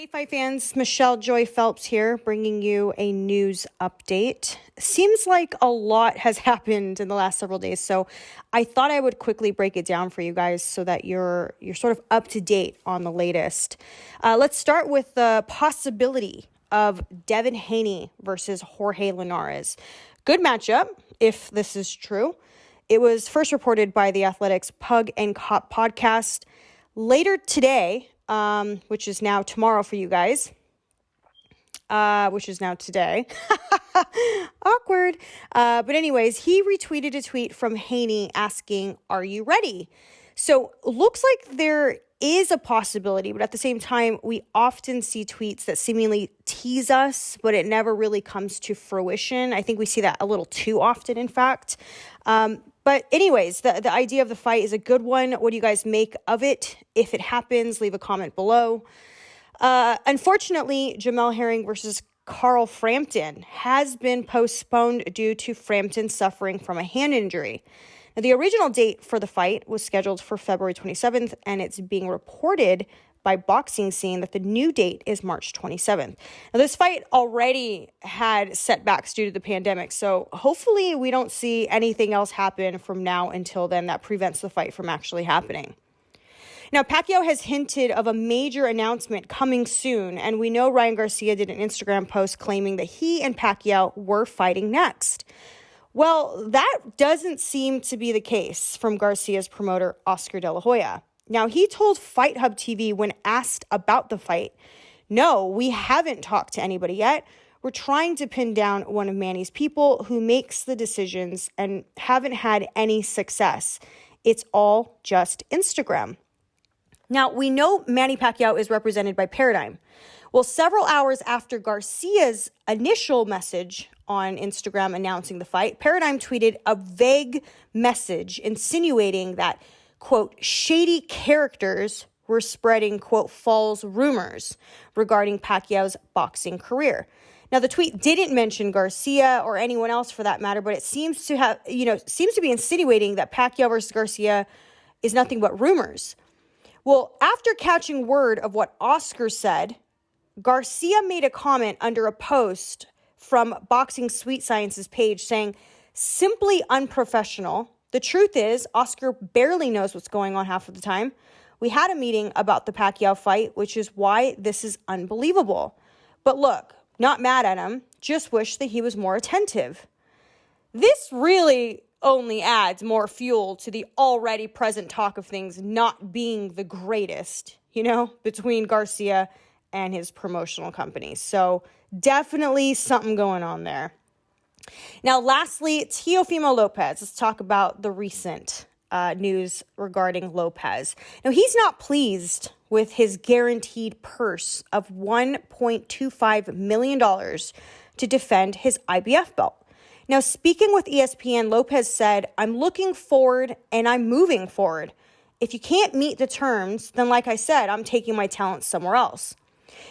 Hey, Fight fans, Michelle Joy Phelps here, bringing you a news update. Seems like a lot has happened in the last several days, so I thought I would quickly break it down for you guys so that you're sort of up to date on the latest. Let's start with the possibility of Devin Haney versus Jorge Linares. Good matchup, if this is true. It was first reported by the Athletics Pug and Cop podcast. Later today, which is now tomorrow for you guys, which is now today. Awkward. But anyways, he retweeted a tweet from Haney asking, "Are you ready?" So looks like there is a possibility, but at the same time, we often see tweets that seemingly tease us, but it never really comes to fruition. I think we see that a little too often, in fact. But anyways, the idea of the fight is a good one. What do you guys make of it? If it happens, leave a comment below. Unfortunately, Jamal Herring versus Herring-Frampton has been postponed due to Frampton suffering from a hand injury. Now, the original date for the fight was scheduled for February 27th, and it's being reported by Boxing Scene that the new date is March 27th. Now, this fight already had setbacks due to the pandemic, so hopefully we don't see anything else happen from now until then that prevents the fight from actually happening. Now, Pacquiao has hinted of a major announcement coming soon, and we know Ryan Garcia did an Instagram post claiming that he and Pacquiao were fighting next. Well, that doesn't seem to be the case from Garcia's promoter, Oscar De La Hoya. Now, he told Fight Hub TV when asked about the fight, "No, we haven't talked to anybody yet. We're trying to pin down one of Manny's people who makes the decisions and haven't had any success. It's all just Instagram." Now, we know Manny Pacquiao is represented by Paradigm. Well, several hours after Garcia's initial message on Instagram announcing the fight, Paradigm tweeted a vague message insinuating that, quote, shady characters were spreading, quote, false rumors regarding Pacquiao's boxing career. Now, the tweet didn't mention Garcia or anyone else for that matter, but it seems to be insinuating that Pacquiao versus Garcia is nothing but rumors. Well, after catching word of what Oscar said, Garcia made a comment under a post from Boxing Sweet Science's page saying, "Simply unprofessional. The truth is, Oscar barely knows what's going on half of the time. We had a meeting about the Pacquiao fight, which is why this is unbelievable. But look, not mad at him, just wish that he was more attentive." This really only adds more fuel to the already present talk of things not being the greatest, between Garcia and his promotional companies. So definitely something going on there. Now, lastly, Teofimo Lopez. Let's talk about the recent news regarding Lopez. Now, he's not pleased with his guaranteed purse of $1.25 million to defend his IBF belt. Now, speaking with ESPN, Lopez said, "I'm looking forward and I'm moving forward. If you can't meet the terms, then like I said, I'm taking my talents somewhere else."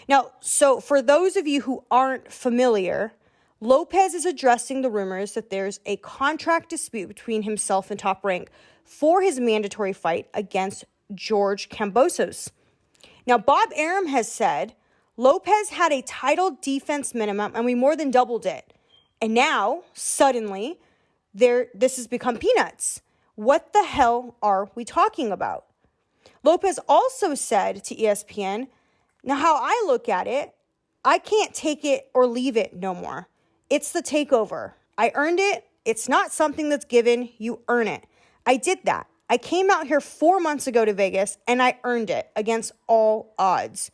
Now, so for those of you who aren't familiar, Lopez is addressing the rumors that there's a contract dispute between himself and Top Rank for his mandatory fight against George Kambosos. Now, Bob Arum has said Lopez had a title defense minimum and we more than doubled it. And now, suddenly, this has become peanuts. What the hell are we talking about? Lopez also said to ESPN, "Now, how I look at it, I can't take it or leave it no more. It's the takeover. I earned it. It's not something that's given. You earn it. I did that. I came out here 4 months ago to Vegas, and I earned it against all odds.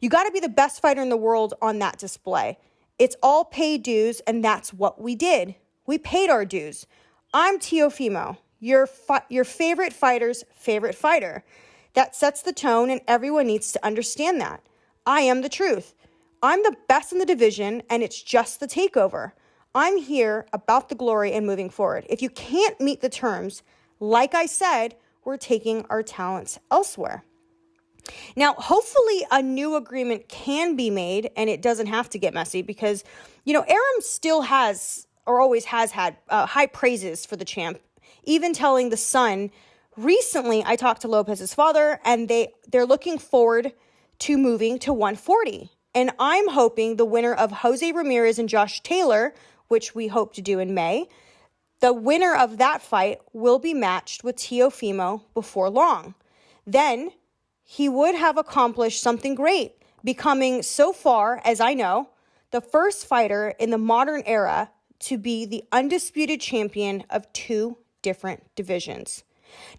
You got to be the best fighter in the world on that display. It's all paid dues, and that's what we did. We paid our dues. I'm Teofimo, your favorite fighter's favorite fighter. That sets the tone, and everyone needs to understand that. I am the truth. I'm the best in the division, and it's just the takeover. I'm here about the glory and moving forward. If you can't meet the terms, like I said, we're taking our talents elsewhere." Now, hopefully a new agreement can be made and it doesn't have to get messy because, Arum still has or always has had high praises for the champ, even telling The Sun. Recently, I talked to Lopez's father and they're looking forward to moving to 140. And I'm hoping the winner of Jose Ramirez and Josh Taylor, which we hope to do in May, the winner of that fight will be matched with Teofimo before long. Then he would have accomplished something great, becoming, so far as I know, the first fighter in the modern era to be the undisputed champion of 2 different divisions.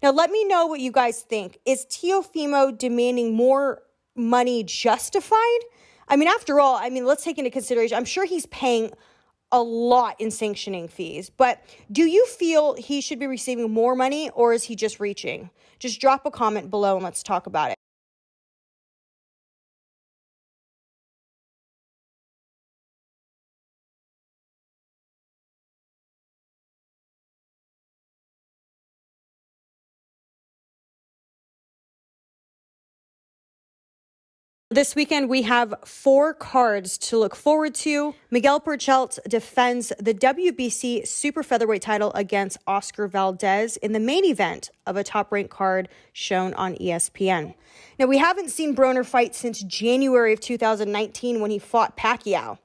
Now, let me know what you guys think. Is Teofimo demanding more money justified? I mean, after all, let's take into consideration, I'm sure he's paying a lot in sanctioning fees, but do you feel he should be receiving more money, or is he just reaching? Just drop a comment below and let's talk about it. This weekend, we have 4 cards to look forward to. Miguel Perchalt defends the WBC Super Featherweight title against Oscar Valdez in the main event of a top-ranked card shown on ESPN. Now, we haven't seen Broner fight since January of 2019 when he fought Pacquiao.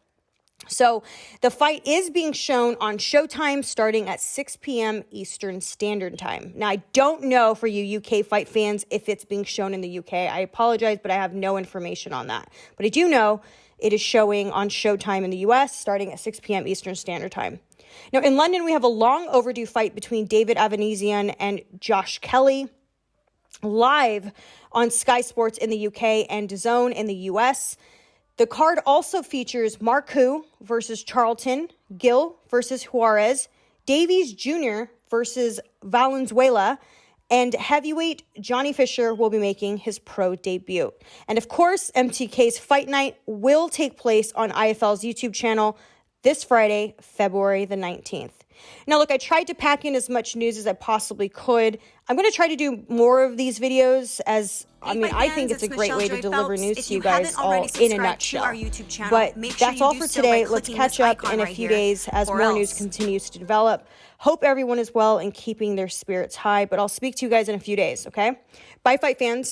So the fight is being shown on Showtime starting at 6 p.m. Eastern Standard Time. Now, I don't know for you UK fight fans if it's being shown in the UK. I apologize, but I have no information on that. But I do know it is showing on Showtime in the US starting at 6 p.m. Eastern Standard Time. Now, in London, we have a long overdue fight between David Avenesian and Josh Kelly live on Sky Sports in the UK and DAZN in the US. The card also features Marcoux versus Charlton, Gill versus Juarez, Davies Jr. versus Valenzuela, and heavyweight Johnny Fisher will be making his pro debut. And of course, MTK's Fight Night will take place on IFL's YouTube channel this Friday, February the 19th. Now, look, I tried to pack in as much news as I possibly could. I'm going to try to do more of these videos I think it's a great way to deliver news to you guys all in a nutshell. But that's all for today. Let's catch up in a few days as more news continues to develop. Hope everyone is well and keeping their spirits high, but I'll speak to you guys in a few days, okay? Bye, fight fans.